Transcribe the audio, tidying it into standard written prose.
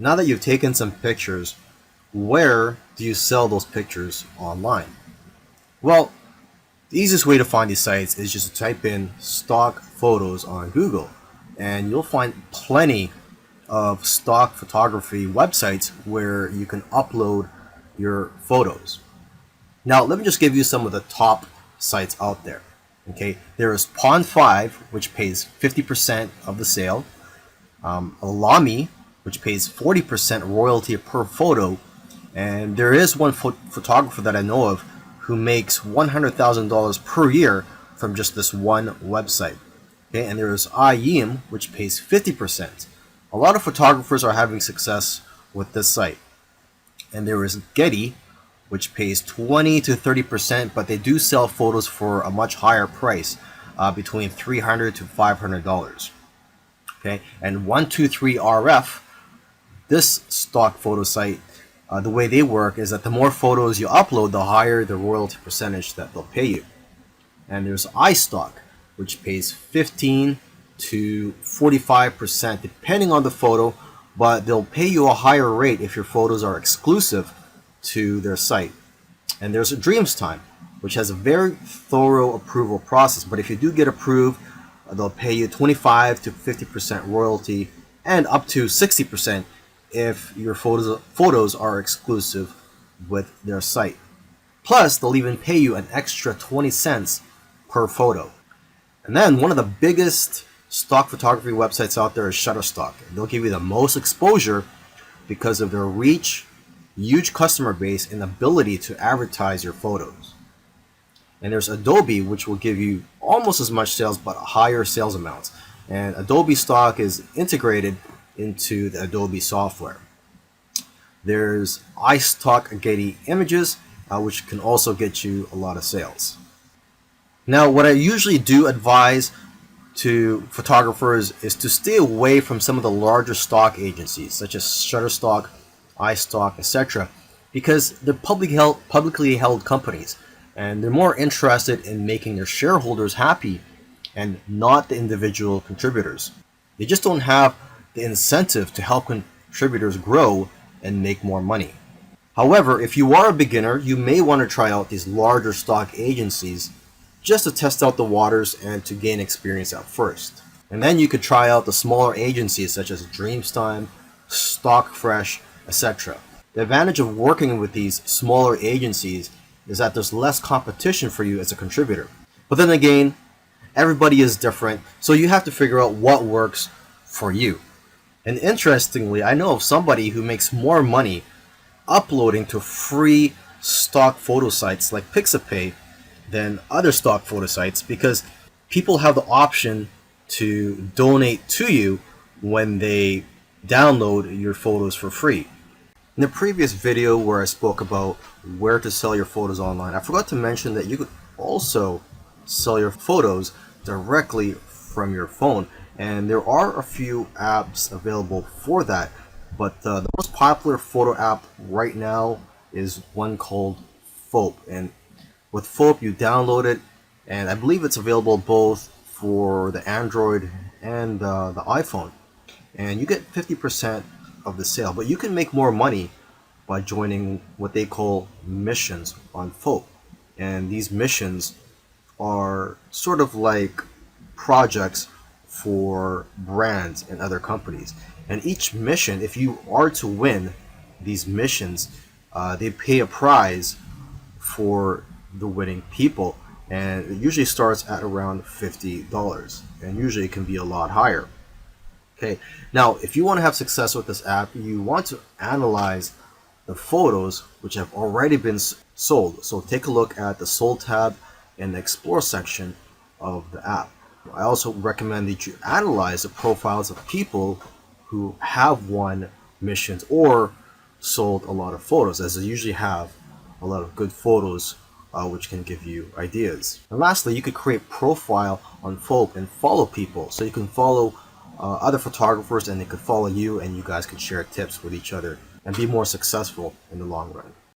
Now that you've taken some pictures, where do you sell those pictures online? Well, the easiest way to find these sites is just to type in stock photos on Google, and you'll find plenty of stock photography websites where you can upload your photos. Now, let me just give you some of the top sites out there. Okay, there is Pond5, which pays 50% of the sale. Alamy, which pays 40% royalty per photo, and there is one photographer that I know of who makes $100,000 per year from just this one website. Okay, and there is iYeem, which pays 50%. A lot of photographers are having success with this site. And there is Getty, which pays 20 to 30%, but they do sell photos for a much higher price, between $300 to $500. Okay, and 123RF, this stock photo site, the way they work is that the more photos you upload, the higher the royalty percentage that they'll pay you. And there's iStock, which pays 15 to 45% depending on the photo, but they'll pay you a higher rate if your photos are exclusive to their site. And there's Dreamstime, which has a very thorough approval process, but if you do get approved, they'll pay you 25 to 50% royalty and up to 60% if your photos are exclusive with their site. Plus, they'll even pay you an extra 20 cents per photo. And then one of the biggest stock photography websites out there is Shutterstock. They'll give you the most exposure because of their reach, huge customer base, and ability to advertise your photos. And there's Adobe, which will give you almost as much sales but higher sales amounts. And Adobe stock is integrated into the Adobe software. There's iStock Getty Images, which can also get you a lot of sales. Now, what I usually do advise to photographers is to stay away from some of the larger stock agencies such as Shutterstock, iStock, etc., because they're publicly held companies, and they're more interested in making their shareholders happy and not the individual contributors. They just don't have the incentive to help contributors grow and make more money. However, if you are a beginner, you may want to try out these larger stock agencies just to test out the waters and to gain experience at first. And then you could try out the smaller agencies such as Dreamstime, Stockfresh, etc. The advantage of working with these smaller agencies is that there's less competition for you as a contributor. But then again, everybody is different, so you have to figure out what works for you. And interestingly, I know of somebody who makes more money uploading to free stock photo sites like Pixabay than other stock photo sites, because people have the option to donate to you when they download your photos for free. In the previous video where I spoke about where to sell your photos online, I forgot to mention that you could also sell your photos directly from your phone, and there are a few apps available for that, but the most popular photo app right now is one called Foap. And with Foap, you download it, and I believe it's available both for the Android and the iPhone, and you get 50% of the sale. But you can make more money by joining what they call missions on Foap, and these missions are sort of like projects for brands and other companies. And each mission, if you are to win these missions, they pay a prize for the winning people, and it usually starts at around $50, and usually it can be a lot higher. Okay, now if you want to have success with this app, you want to analyze the photos which have already been sold. So take a look at the sold tab in the explore section of the app. I also recommend that you analyze the profiles of people who have won missions or sold a lot of photos, as they usually have a lot of good photos which can give you ideas. And lastly, you could create profile on Foap and follow people, so you can follow other photographers and they could follow you, and you guys can share tips with each other and be more successful in the long run.